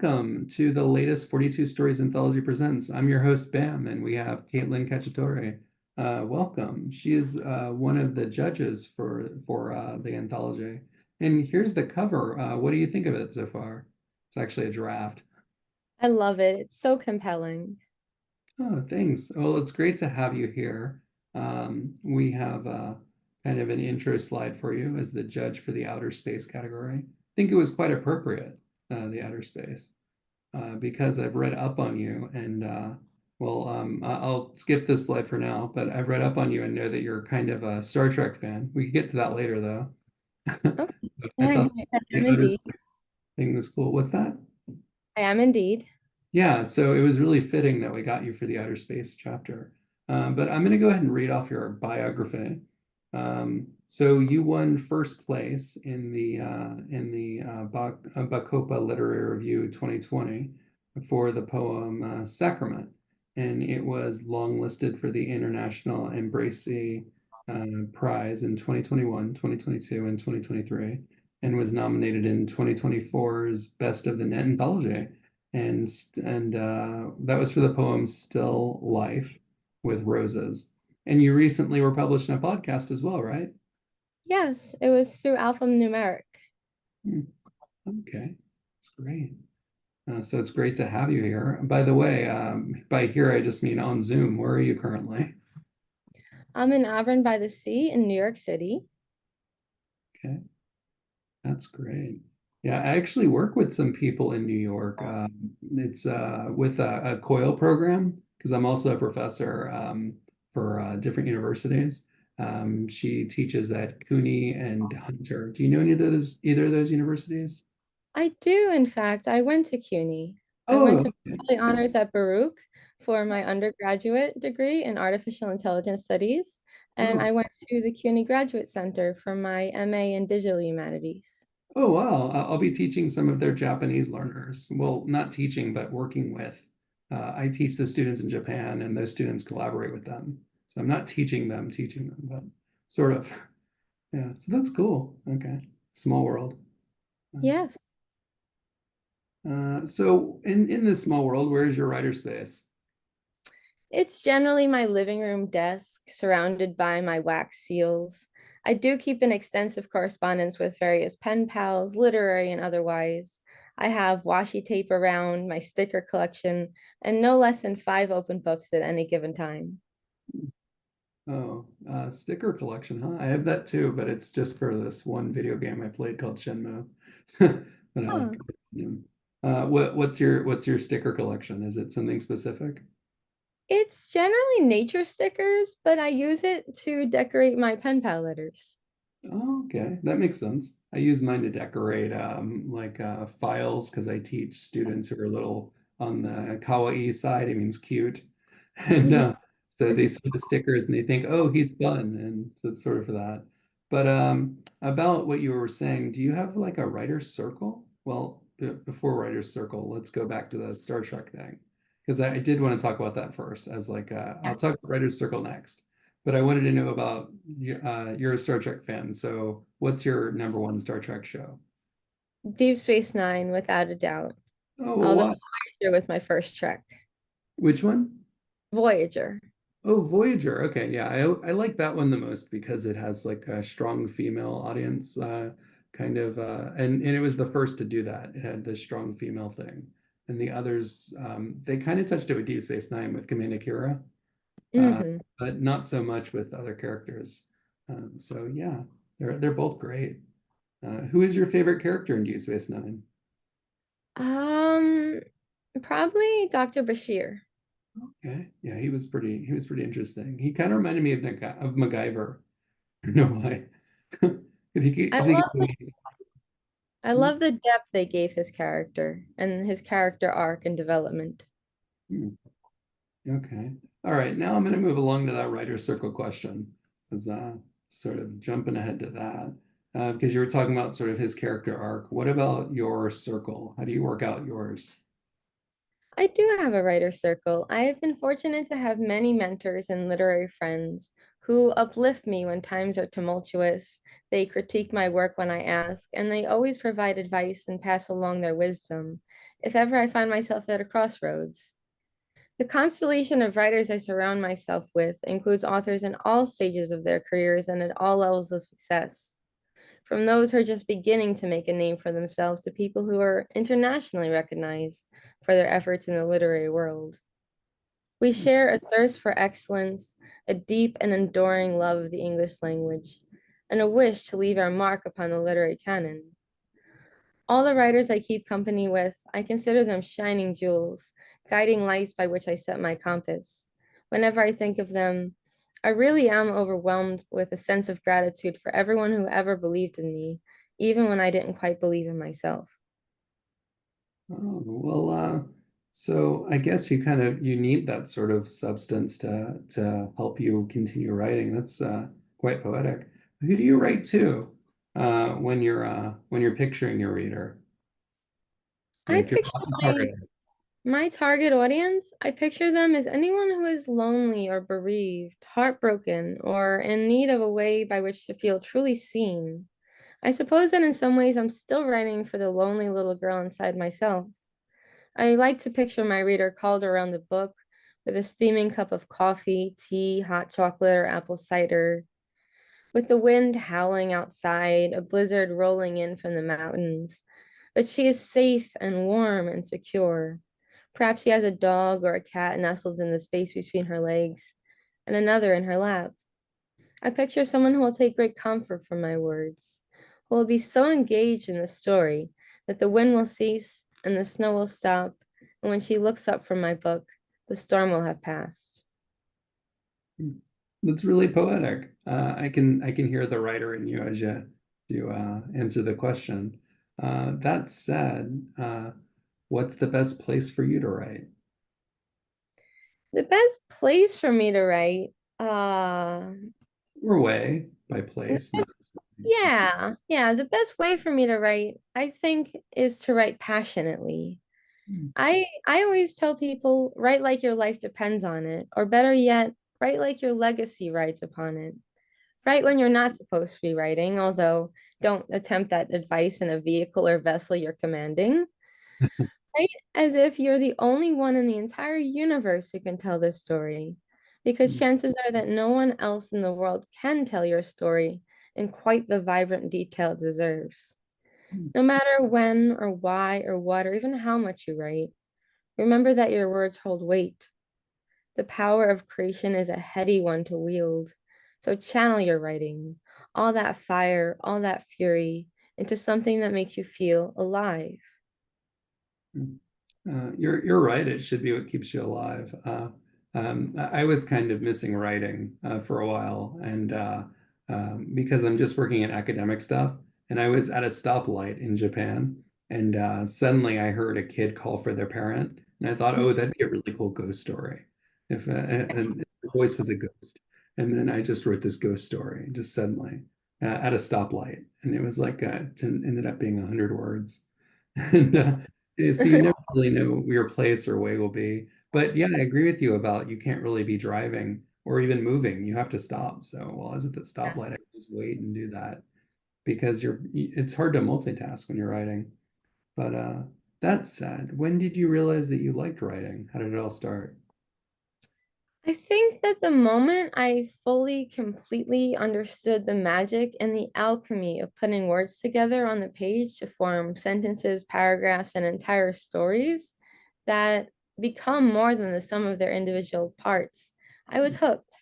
welcome to the latest 42 Stories Anthology Presents. I'm your host, Bam, and we have Caitlin Cacciatore. Welcome. She is one of the judges for the anthology. And here's the cover. What do you think of it so far? It's actually a draft. I love it. It's so compelling. Oh, thanks. Well, it's great to have you here. We have kind of an intro slide for you as the judge for the outer space category. I think it was quite appropriate, the outer space. Because I've read up on you and I'll skip this slide for now, but I've read up on you and know that you're kind of a Star Trek fan. We can get to that later though. Oh, I I thought the am outer indeed. space thing was cool. What's that? I am indeed. Yeah, so it was really fitting that we got you for the outer space chapter. But I'm going to go ahead and read off your biography. So you won first place in the Bacopa Literary Review 2020 for the poem Sacrament, and it was longlisted for the International Embrace Prize in 2021, 2022, and 2023, and was nominated in 2024's Best of the Net Anthology and that was for the poem Still Life with Roses. And you recently were published in a podcast as well, right? Yes, it was through alphanumeric. Hmm, okay, that's great. So it's great to have you here. By the way, by here I just mean on Zoom. Where are you currently? I'm in Auburn by the Sea in New York City. Okay, that's great. Yeah, I actually work with some people in New York. It's with a COIL program because I'm also a professor for different universities. She teaches at CUNY and Hunter. Do you know any of those, either of those universities? I do, in fact. I went to CUNY. I went Oh, to okay. the honors at Baruch for my undergraduate degree in artificial intelligence studies, and Oh, I went to the CUNY Graduate Center for my MA in digital humanities. oh, wow. I'll be teaching some of their Japanese learners. Well, not teaching, but working with. I teach the students in Japan, and those students collaborate with them. So I'm not teaching them, but sort of. Yeah, so that's cool. Okay. Small world. Yes. So in this small world, where is your writer space? It's generally my living room desk surrounded by my wax seals. I do keep an extensive correspondence with various pen pals, literary and otherwise. I have washi tape around, my sticker collection, and no less than 5 open books at any given time. Oh, sticker collection, huh? I have that too, but it's just for this one video game I played called Shenmue. But Huh. what's your sticker collection? Is it something specific? It's generally nature stickers, but I use it to decorate my pen pal letters. Oh, okay, that makes sense. I use mine to decorate like files because I teach students who are a little on the kawaii side. It means cute, and so they see the stickers and they think, "Oh, he's fun," and so it's sort of for that. But about what you were saying, do you have like a writer's circle? Well, before writer's circle, let's go back to the Star Trek thing because I did want to talk about that first. As like I'll talk about writer's circle next. But I wanted to know about you're a Star Trek fan, so what's your number one Star Trek show? Deep Space Nine, without a doubt. Oh, Although wow. Voyager was my first Trek. Which one? Voyager. Oh, Voyager. Okay, yeah, I like that one the most because it has like a strong female audience, kind of, and it was the first to do that. It had this strong female thing, and the others, they kind of touched it with Deep Space Nine with Commander Kira, Hmm. but not so much with other characters. So yeah, they're both great. Who is your favorite character in Deep Space Nine? Um, Probably Dr. Bashir. Okay, yeah, he was pretty interesting. He kind of reminded me of MacGyver. I don't know why. I Is he love the I love the depth they gave his character and his character arc and development. Hmm, okay. All right, now I'm going to move along to that writer's circle question. Because sort of jumping ahead to that. Because you were talking about sort of his character arc. What about your circle? How do you work out yours? I do have a writer's circle. I have been fortunate to have many mentors and literary friends who uplift me when times are tumultuous. They critique my work when I ask, and they always provide advice and pass along their wisdom if ever I find myself at a crossroads. The constellation of writers I surround myself with includes authors in all stages of their careers and at all levels of success, from those who are just beginning to make a name for themselves to people who are internationally recognized for their efforts in the literary world. We share a thirst for excellence, a deep and enduring love of the English language, and a wish to leave our mark upon the literary canon. All the writers I keep company with, I consider them shining jewels, guiding lights by which I set my compass. Whenever I think of them, I really am overwhelmed with a sense of gratitude for everyone who ever believed in me, even when I didn't quite believe in myself. Oh, well, so I guess you kind of you need that sort of substance to help you continue writing. That's quite poetic. Who do you write to when you're picturing your reader? I Like your picture my target. my target audience, I picture them as anyone who is lonely or bereaved, heartbroken, or in need of a way by which to feel truly seen. I suppose that in some ways I'm still writing for the lonely little girl inside myself. I like to picture my reader called around the book with a steaming cup of coffee, tea, hot chocolate, or apple cider, with the wind howling outside, a blizzard rolling in from the mountains. But she is safe and warm and secure. Perhaps she has a dog or a cat nestled in the space between her legs and another in her lap. I picture someone who will take great comfort from my words, who will be so engaged in the story that the wind will cease and the snow will stop, and when she looks up from my book, the storm will have passed. That's really poetic. I can hear the writer in you as you answer the question. That said, what's the best place for you to write? The best place for me to write, uh, Or way by place, not yeah, the best way for me to write, I think, is to write passionately. I always tell people, write like your life depends on it, or better yet, write like your legacy rides upon it. Write when you're not supposed to be writing, although don't attempt that advice in a vehicle or vessel you're commanding. Write as if you're the only one in the entire universe who can tell this story, because chances are that no one else in the world can tell your story in quite the vibrant detail it deserves. No matter when or why or what or even how much you write, remember that your words hold weight. The power of creation is a heady one to wield. So channel your writing, all that fire, all that fury, into something that makes you feel alive. You're right. It should be what keeps you alive. I was kind of missing writing for a while, and because I'm just working in academic stuff, and I was at a stoplight in Japan, and suddenly I heard a kid call for their parent, and I thought, oh, that'd be a really cool ghost story, if and the voice was a ghost, and then I just wrote this ghost story just suddenly at a stoplight, and it was like it ended up being 100 words, and yeah, so you never really know where your place or way will be. But yeah, I agree with you about you can't really be driving or even moving. You have to stop. So while I was at that stoplight, I could just wait and do that because it's hard to multitask when you're writing. But that said, when did you realize that you liked writing? How did it all start? I think that the moment I fully, completely understood the magic and the alchemy of putting words together on the page to form sentences, paragraphs, and entire stories that become more than the sum of their individual parts, I was hooked.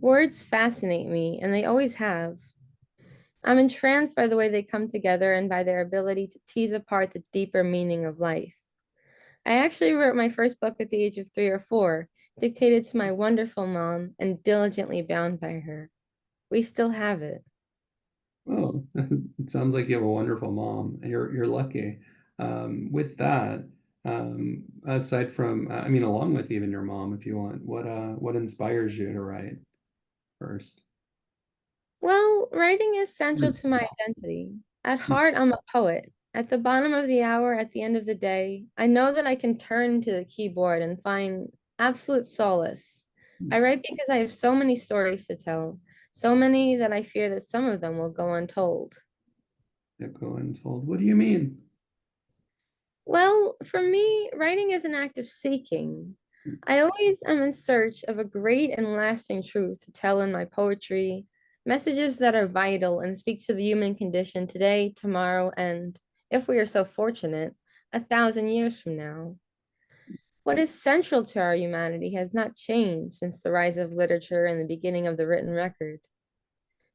Words fascinate me, and they always have. I'm entranced by the way they come together and by their ability to tease apart the deeper meaning of life. I actually wrote my first book at the age of 3 or 4, dictated to my wonderful mom and diligently bound by her. We still have it. Oh, it sounds like you have a wonderful mom. You're lucky. With that, aside from, I mean, along with even your mom, if you want, what inspires you to write first? Well, writing is central to my identity. At heart, I'm a poet. At the bottom of the hour, at the end of the day, I know that I can turn to the keyboard and find absolute solace. I write because I have so many stories to tell, so many that I fear that some of them will go untold. Echo untold. What do you mean? Well, for me, writing is an act of seeking. I always am in search of a great and lasting truth to tell in my poetry, messages that are vital and speak to the human condition today, tomorrow, and, if we are so fortunate, 1,000 years from now. What is central to our humanity has not changed since the rise of literature and the beginning of the written record.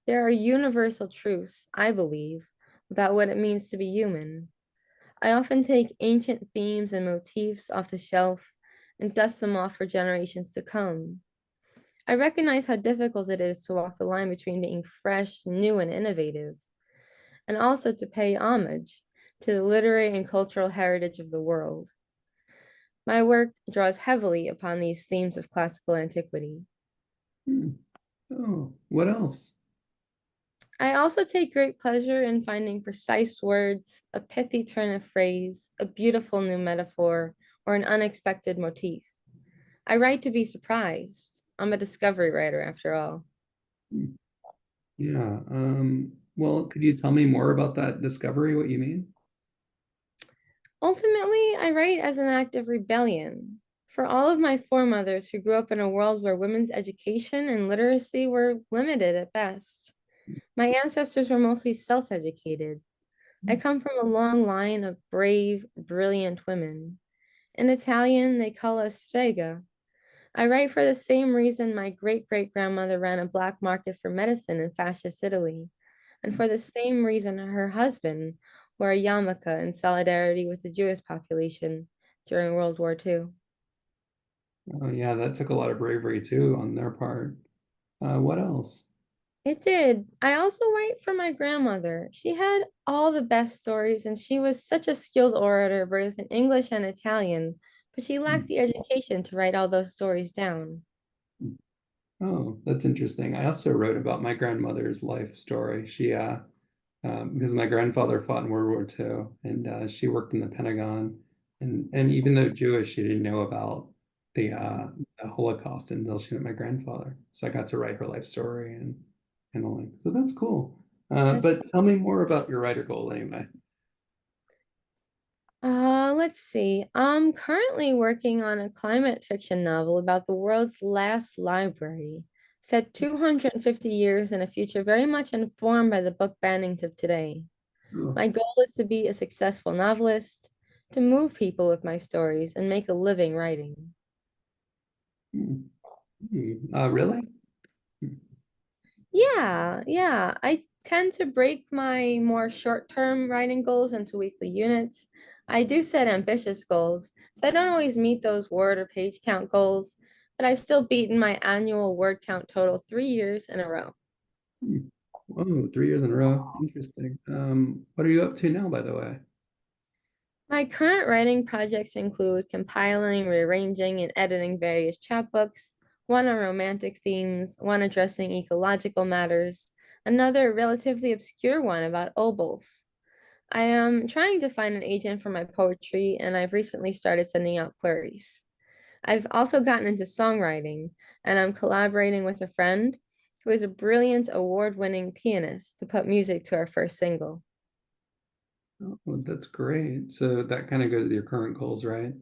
There are universal truths, I believe, about what it means to be human. I often take ancient themes and motifs off the shelf and dust them off for generations to come. I recognize how difficult it is to walk the line between being fresh, new, and innovative, and also to pay homage to the literary and cultural heritage of the world. My work draws heavily upon these themes of classical antiquity. Hmm. Oh, what else? I also take great pleasure in finding precise words, a pithy turn of phrase, a beautiful new metaphor, or an unexpected motif. I write to be surprised. I'm a discovery writer after all. Hmm. Yeah. Well, could you tell me more about that discovery, what you mean? Ultimately, I write as an act of rebellion. For all of my foremothers who grew up in a world where women's education and literacy were limited at best, my ancestors were mostly self educated. I come from a long line of brave, brilliant women. In Italian, they call us strega. I write for the same reason my great great grandmother ran a black market for medicine in fascist Italy, and for the same reason her husband wore a yarmulke in solidarity with the Jewish population during World War II. Oh, yeah, that took a lot of bravery too on their part. What else? It did. I also write for my grandmother. She had all the best stories, and she was such a skilled orator, both in English and Italian, but she lacked the education to write all those stories down. Oh, that's interesting. I also wrote about my grandmother's life story. Because my grandfather fought in World War II, and she worked in the Pentagon, and even though Jewish, she didn't know about the Holocaust until she met my grandfather. So I got to write her life story and all that. So that's cool. That's But tell me more about your writer goal anyway. let's see. I'm currently working on a climate fiction novel about the world's last library, set 250 years in a future very much informed by the book bannings of today. Oh, My goal is to be a successful novelist, to move people with my stories and make a living writing. hmm, really? Yeah, yeah. I tend to break my more short-term writing goals into weekly units. I do set ambitious goals, so I don't always meet those word or page count goals, but I've still beaten my annual word count total 3 years in a row. Hmm. Whoa, 3 years in a row. Interesting. What are you up to now, by the way? My current writing projects include compiling, rearranging, and editing various chapbooks, one on romantic themes, one addressing ecological matters, another relatively obscure one about obols. I am trying to find an agent for my poetry, and I've recently started sending out queries. I've also gotten into songwriting, and I'm collaborating with a friend who is a brilliant award-winning pianist to put music to our first single. Oh, that's great. So that kind of goes with your current goals, right?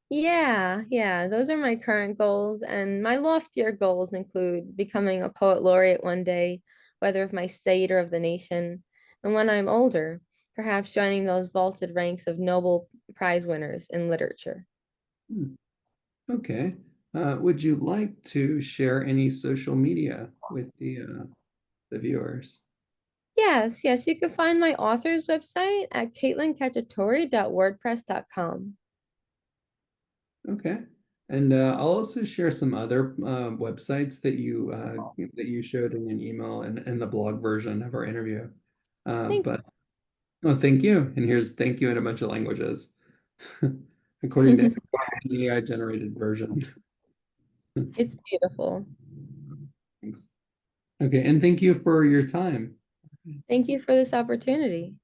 Yeah, yeah, those are my current goals, and my loftier goals include becoming a poet laureate one day, whether of my state or of the nation, and when I'm older, perhaps joining those vaulted ranks of Nobel Prize winners in literature. Hmm. Okay. Would you like to share any social media with the viewers? Yes, yes, you can find my author's website at caitlincacciatore.wordpress.com. Okay. And I'll also share some other websites that you showed in an email and the blog version of our interview. Thank But oh, thank you. And here's thank you in a bunch of languages, according to you. the AI generated version. It's beautiful. Thanks. Okay, and thank you for your time. Thank you for this opportunity.